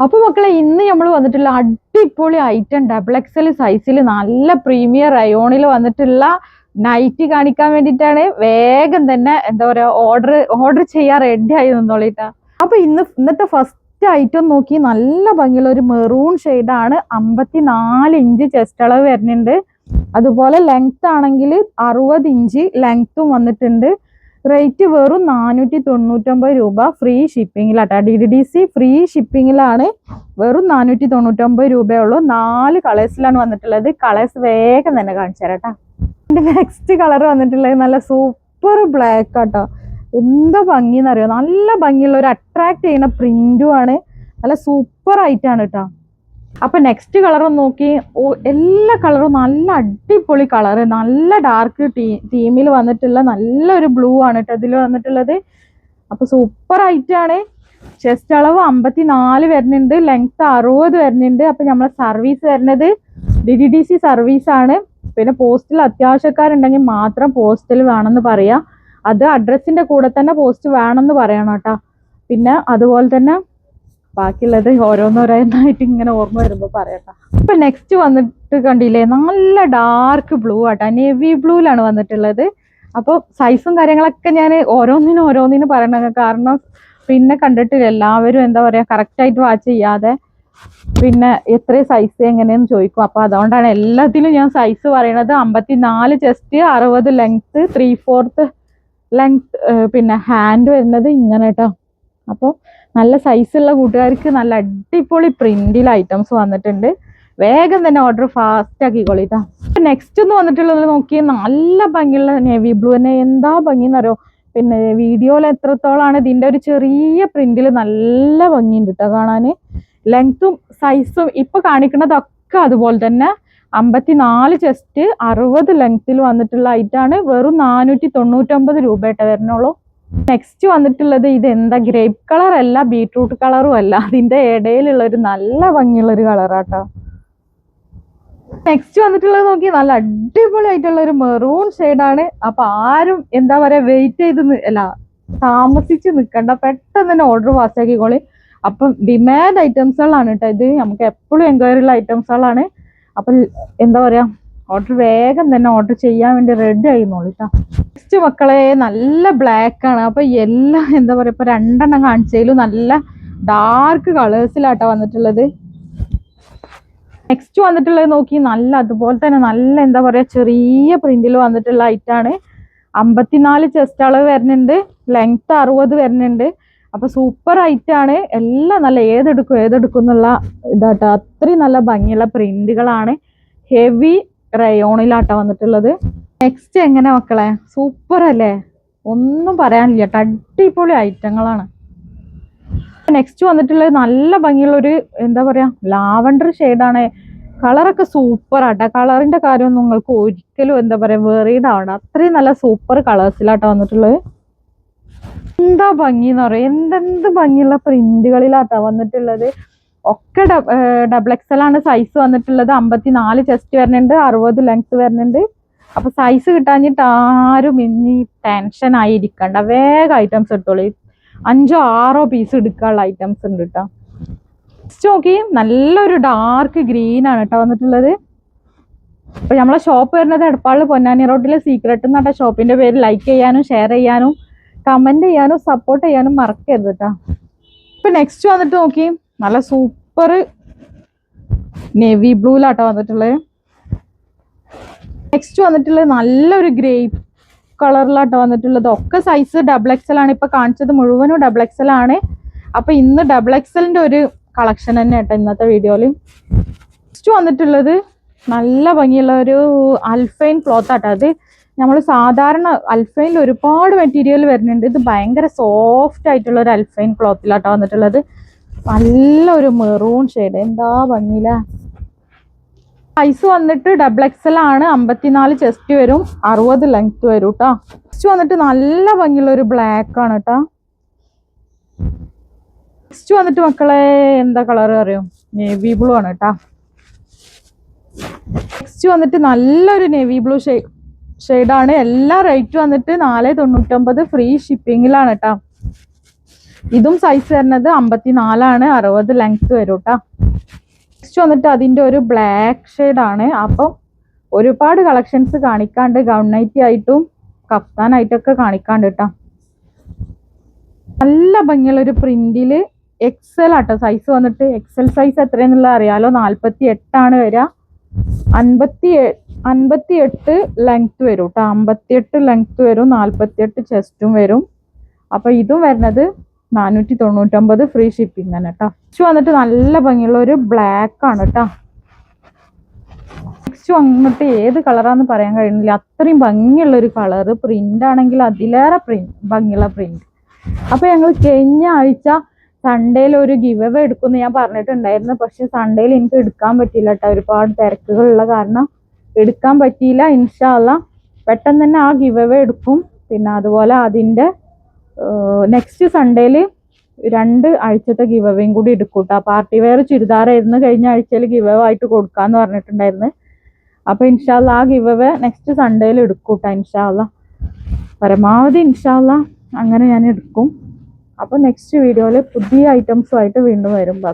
അപ്പൊ മക്കളെ ഇന്ന് നമ്മൾ വന്നിട്ടുള്ള അടിപൊളി ഐറ്റം ഡബിൾ എക്സൽ സൈസിൽ നല്ല പ്രീമിയർ റയോണിൽ വന്നിട്ടുള്ള നൈറ്റി കാണിക്കാൻ വേണ്ടിയിട്ടാണ്. വേഗം തന്നെ എന്താ പറയാ ഓർഡർ ചെയ്യാൻ റെഡി ആയി നിന്നോളിട്ടാ. അപ്പൊ ഇന്നത്തെ ഫസ്റ്റ് ഐറ്റം നോക്കി, നല്ല ഭംഗിയുള്ള ഒരു മെറൂൺ ഷെയ്ഡാണ്. 54 ഇഞ്ച് ചെസ്റ്റ് അളവ് വരുന്നുണ്ട്. അതുപോലെ ലെങ്ത് ആണെങ്കിൽ 60 ഇഞ്ച് ലെങ്ത്തും വന്നിട്ടുണ്ട്. റേറ്റ് വെറും 499 രൂപ, ഫ്രീ ഷിപ്പിങ്ങിലാട്ടോ. DDDC ഫ്രീ ഷിപ്പിങ്ങിലാണ്. വെറും 499 രൂപയുള്ളൂ. 4 കളേഴ്സിലാണ് വന്നിട്ടുള്ളത്. കളേഴ്സ് വേഗം തന്നെ കാണിച്ചു തരാം കേട്ടോ. നെക്സ്റ്റ് കളർ വന്നിട്ടുള്ളത് നല്ല സൂപ്പർ ബ്ലാക്ക് ആട്ടോ. എന്താ ഭംഗിന്നറിയോ, നല്ല ഭംഗിയുള്ള ഒരു അട്രാക്ട് ചെയ്യുന്ന പ്രിന്റും ആണ്. നല്ല സൂപ്പർ ആയിട്ടാണ് കേട്ടോ. അപ്പൊ നെക്സ്റ്റ് കളർ നോക്കി, എല്ലാ കളറും നല്ല അടിപൊളി കളറ്, നല്ല ഡാർക്ക് തീമിൽ വന്നിട്ടുള്ള നല്ലൊരു ബ്ലൂ ആണ് കേട്ടോ ഇതിൽ വന്നിട്ടുള്ളത്. അപ്പൊ സൂപ്പർ ആയിട്ടാണ്. ചെസ്റ്റ് അളവ് 54 വരുന്നുണ്ട്, ലെങ്ത് 60 വരുന്നുണ്ട്. അപ്പൊ നമ്മളെ സർവീസ് വരുന്നത് DDDC സർവീസ് ആണ്. പിന്നെ പോസ്റ്റിൽ അത്യാവശ്യക്കാരുണ്ടെങ്കിൽ മാത്രം പോസ്റ്റിൽ വേണമെന്ന് പറയാം. അത് അഡ്രസ്സിന്റെ കൂടെ തന്നെ പോസ്റ്റ് വേണമെന്ന് പറയണം കേട്ടോ. പിന്നെ അതുപോലെ തന്നെ ബാക്കിയുള്ളത് ഓരോന്നോരോന്നായിട്ട് ഇങ്ങനെ ഓർമ്മ വരുമ്പോ പറയട്ടോ. ഇപ്പൊ നെക്സ്റ്റ് വന്നിട്ട് കണ്ടില്ലേ, നല്ല ഡാർക്ക് ബ്ലൂ ആട്ടോ, നേവി ബ്ലൂയിലാണ് വന്നിട്ടുള്ളത്. അപ്പോൾ സൈസും കാര്യങ്ങളൊക്കെ ഞാൻ ഓരോന്നിനും പറയണ കാരണം പിന്നെ കണ്ടിട്ടില്ല എല്ലാവരും എന്താ പറയാ കറക്റ്റ് ആയിട്ട് വാച്ച് ചെയ്യാതെ പിന്നെ എത്ര സൈസ് എങ്ങനെയെന്ന് ചോദിക്കും. അപ്പൊ അതുകൊണ്ടാണ് എല്ലാത്തിലും ഞാൻ സൈസ് പറയണത്. 54 ചെസ്റ്റ്, 60 ലെങ്ത്, 3/4 ലെങ്ത്, പിന്നെ ഹാൻഡ് വരുന്നത് ഇങ്ങനെ കേട്ടോ. അപ്പോൾ നല്ല സൈസുള്ള കൂട്ടുകാർക്ക് നല്ല അടിപൊളി പ്രിന്റിൽ ഐറ്റംസ് വന്നിട്ടുണ്ട്. വേഗം തന്നെ ഓർഡർ ഫാസ്റ്റ് ആക്കിക്കോളിട്ടാ. നെക്സ്റ്റ് ഒന്ന് വന്നിട്ടുള്ളത് നോക്കി, നല്ല ഭംഗിയുള്ള നേവി ബ്ലൂ തന്നെ. എന്താ ഭംഗിന്നറിയോ, പിന്നെ വീഡിയോയിൽ എത്രത്തോളാണ് ഇതിന്റെ ഒരു ചെറിയ പ്രിന്റിൽ നല്ല ഭംഗിയുണ്ട് കേട്ടോ കാണാന്. ലെങ്ത്തും സൈസും ഇപ്പൊ കാണിക്കുന്നതൊക്കെ അതുപോലെ തന്നെ. 54 ചെസ്റ്റ്, 60 ലെങ്ത്തിൽ വന്നിട്ടുള്ള ഐറ്റാണ്. വെറും 499 രൂപയായിട്ട് വരുന്നുള്ളൂ. നെക്സ്റ്റ് വന്നിട്ടുള്ളത് ഇത് എന്താ ഗ്രേപ്പ് കളർ അല്ല, ബീട്രൂട്ട് കളറും അല്ല, അതിന്റെ ഇടയിലുള്ള ഒരു നല്ല ഭംഗിയുള്ള ഒരു കളറാട്ടോ. നെക്സ്റ്റ് വന്നിട്ടുള്ളത് നോക്കി, നല്ല അടിപൊളി ആയിട്ടുള്ള ഒരു മെറൂൺ ഷെയ്ഡാണ്. അപ്പൊ ആരും എന്താ പറയാ വെയിറ്റ് ചെയ്ത് താമസിച്ച് നിൽക്കണ്ട, പെട്ടെന്ന് തന്നെ ഓർഡർ പാസ് ആക്കിക്കോളി. അപ്പം ഡിമാൻഡ് ഐറ്റംസുകളാണ് കേട്ടോ ഇത്, നമുക്ക് എപ്പോഴും എൻക്വയറി ഉള്ള ഐറ്റംസുകളാണ്. അപ്പം എന്താ പറയാ ഓർഡർ വേഗം തന്നെ ഓർഡർ ചെയ്യാൻ വേണ്ടി റെഡി ആയിരുന്നോളൂ കേട്ടോ. നെക്സ്റ്റ് മക്കളെ നല്ല ബ്ലാക്ക് ആണ്. അപ്പൊ എല്ലാം എന്താ പറയാ ഇപ്പൊ 2 എണ്ണം കാണിച്ചതിലും നല്ല ഡാർക്ക് കളേഴ്സിലാട്ടോ വന്നിട്ടുള്ളത്. നെക്സ്റ്റ് വന്നിട്ടുള്ളത് നോക്കി, നല്ല അതുപോലെ തന്നെ നല്ല എന്താ പറയാ ചെറിയ പ്രിന്റിൽ വന്നിട്ടുള്ള ഐറ്റാണ്. 54 ചെസ്റ്റ് അളവ് വരുന്നുണ്ട്, ലെങ്ത് 60 വരുന്നുണ്ട്. അപ്പൊ സൂപ്പർ ഐറ്റാണ്. എല്ലാം നല്ല ഏതെടുക്കും എന്നുള്ള ഇതാട്ടോ. അത്രയും നല്ല ഭംഗിയുള്ള പ്രിന്റുകളാണ്. ഹെവി റയോണിലാട്ടോ വന്നിട്ടുള്ളത്. നെക്സ്റ്റ് എങ്ങനെ മക്കളെ, സൂപ്പർ അല്ലേ, ഒന്നും പറയാനില്ല, അടിപൊളി ഐറ്റങ്ങളാണ്. നെക്സ്റ്റ് വന്നിട്ടുള്ളത് നല്ല ഭംഗിയുള്ള ഒരു എന്താ പറയാ ലാവണ്ടർ ഷെയ്ഡാണ്. കളറൊക്കെ സൂപ്പർ ആട്ടോ. കളറിന്റെ കാര്യം നിങ്ങൾക്ക് ഒരിക്കലും എന്താ പറയാ വെറീഡ് ആവണ്ട, അത്രയും നല്ല സൂപ്പർ കളേഴ്സിലാട്ടോ വന്നിട്ടുള്ളത്. എന്താ ഭംഗിന്ന് പറയാ, എന്തെന്ത് ഭംഗിയുള്ള പ്രിന്റുകളിലാട്ടോ വന്നിട്ടുള്ളത്. ഒക്കെ ഡബിൾ എക്സൽ ആണ് സൈസ് വന്നിട്ടുള്ളത്. 54 ചെസ്റ്റ് വരുന്നുണ്ട്, 60 ലെങ്ത് വരുന്നുണ്ട്. അപ്പൊ സൈസ് കിട്ടാഞ്ഞിട്ട് ആരും ഇനി ടെൻഷൻ ആയിരിക്കണ്ട, വേഗം ഐറ്റംസ് എടുത്തോളൂ. 5 or 6 പീസ് എടുക്കാനുള്ള ഐറ്റംസ് ഉണ്ട് കേട്ടോ. നെക്സ്റ്റ് നോക്കി, നല്ലൊരു ഡാർക്ക് ഗ്രീൻ ആണ് കേട്ടോ വന്നിട്ടുള്ളത്. അപ്പൊ നമ്മളെ ഷോപ്പ് വരുന്നത് എടപ്പാളിൽ പൊന്നാനി റോഡിലെ സീക്രട്ട് എന്നാട്ടോ ഷോപ്പിന്റെ പേര്. ലൈക്ക് ചെയ്യാനും ഷെയർ ചെയ്യാനും കമന്റ് ചെയ്യാനും സപ്പോർട്ട് ചെയ്യാനും മറക്കരുത് കേട്ടോ. ഇപ്പൊ നെക്സ്റ്റ് വന്നിട്ട് നോക്കി, നല്ല സൂപ്പർ നേവി ബ്ലൂലാട്ടോ വന്നിട്ടുള്ളത്. നെക്സ്റ്റ് വന്നിട്ടുള്ളത് നല്ലൊരു ഗ്രേപ്പ് കളറിലാട്ടോ വന്നിട്ടുള്ളത്. ഒക്കെ സൈസ് ഡബിൾ എക്സൽ ആണ്. ഇപ്പൊ കാണിച്ചത് മുഴുവനും ഡബിൾ എക്സൽ ആണ്. അപ്പൊ ഇന്ന് ഡബിൾ എക്സലിന്റെ ഒരു കളക്ഷൻ തന്നെ കേട്ടോ ഇന്നത്തെ വീഡിയോയില്. നെക്സ്റ്റ് വന്നിട്ടുള്ളത് നല്ല ഭംഗിയുള്ള ഒരു അൽഫൈൻ ക്ലോത്ത് ആട്ടോ. അത് നമ്മൾ സാധാരണ അൽഫൈനിൽ ഒരുപാട് മെറ്റീരിയൽ വരുന്നുണ്ട്. ഇത് ഭയങ്കര സോഫ്റ്റ് ആയിട്ടുള്ള ഒരു അൽഫൈൻ ക്ലോത്തിലാട്ടോ വന്നിട്ടുള്ളത്. നല്ലൊരു മെറൂൺ ഷെയ്ഡ്, എന്താ ഭംഗിയില്ല. സൈസ് വന്നിട്ട് ഡബിൾ എക്സൽ ആണ്. 54 ചെസ്റ്റ് വരും, 60 ലെങ്ത് വരും കേട്ടോ. നെക്സ്റ്റ് വന്നിട്ട് നല്ല ഭംഗിയുള്ള ഒരു ബ്ലാക്ക് ആണ് കേട്ടോ. നെക്സ്റ്റ് വന്നിട്ട് മക്കളെ എന്താ കളർ അറിയോ, നേവി ബ്ലൂ ആണ് കേട്ടോ. നെക്സ്റ്റ് വന്നിട്ട് നല്ലൊരു നേവി ബ്ലൂ ഷെയ്ഡാണ്. എല്ലാ റേറ്റ് വന്നിട്ട് 499 ഫ്രീ ഷിപ്പിങ്ങിലാണ് കേട്ടോ. ഇതും സൈസ് വരുന്നത് 54 60 ലെങ്ത് വരും കേട്ടോ. നെക്സ്റ്റ് വന്നിട്ട് അതിൻ്റെ ഒരു ബ്ലാക്ക് ഷെയ്ഡാണ്. അപ്പം ഒരുപാട് കളക്ഷൻസ് കാണിക്കാണ്ട്, ഗൗൺ നൈറ്റി ആയിട്ടും കഫ്താനായിട്ടൊക്കെ കാണിക്കാണ്ട് കേട്ടോ. നല്ല ഭംഗിയുള്ള ഒരു പ്രിന്റിൽ എക്സൽ ആട്ടോ സൈസ് വന്നിട്ട്. എക്സൽ സൈസ് എത്രയെന്നുള്ള അറിയാലോ, 48 വരിക. 58 ലെങ്ത് വരും കേട്ടോ. 58 ലെങ്ത് വരും, 48 ചെസ്റ്റും വരും. അപ്പൊ ഇതും വരുന്നത് 499 ഫ്രീ ഷിപ്പിംഗ് തന്നെ കേട്ടോ. നെക്സ്റ്റ് വന്നിട്ട് നല്ല ഭംഗിയുള്ള ഒരു ബ്ലാക്ക് ആണ് കേട്ടോ. നെക്സ്റ്റ് വന്നിട്ട് ഏത് കളറാന്ന് പറയാൻ കഴിയുന്നില്ല, അത്രയും ഭംഗിയുള്ള ഒരു കളറ്. പ്രിന്റ് ആണെങ്കിൽ അതിലേറെ ഭംഗിയുള്ള പ്രിന്റ്. അപ്പൊ ഞങ്ങൾ കഴിഞ്ഞ ആഴ്ച സൺഡേയിൽ ഒരു ഗിവ് അവേ എടുക്കുമെന്ന് ഞാൻ പറഞ്ഞിട്ടുണ്ടായിരുന്നു. പക്ഷെ സൺഡേയിൽ എനിക്ക് എടുക്കാൻ പറ്റിയില്ല കേട്ടോ, ഒരുപാട് തിരക്കുകളുള്ള കാരണം എടുക്കാൻ പറ്റിയില്ല. ഇൻഷാ അല്ലാ പെട്ടെന്ന് തന്നെ ആ ഗിവ് അവേ എടുക്കും. പിന്നെ അതുപോലെ അതിൻ്റെ നെക്സ്റ്റ് സൺഡേയിൽ 2 ആഴ്ചത്തെ ഗിവ് അവേയും കൂടി എടുക്കും കേട്ടോ. പാർട്ടി വെയർ ചുരിദാറായിരുന്നു കഴിഞ്ഞ ആഴ്ചയിൽ ഗിവ് അവേ ആയിട്ട് കൊടുക്കാന്ന് പറഞ്ഞിട്ടുണ്ടായിരുന്നു. അപ്പൊ ഇൻഷാ അല്ലാ ആ ഗിവ് അവേ നെക്സ്റ്റ് സൺഡേയിൽ എടുക്കും കേട്ടോ. ഇൻഷാ അല്ലാ പരമാവധി ഇൻഷാ അല്ലാ അങ്ങനെ ഞാൻ എടുക്കും. അപ്പോൾ നെക്സ്റ്റ് വീഡിയോയിൽ പുതിയ ഐറ്റംസുമായിട്ട് വീണ്ടും വരും. ബൈ.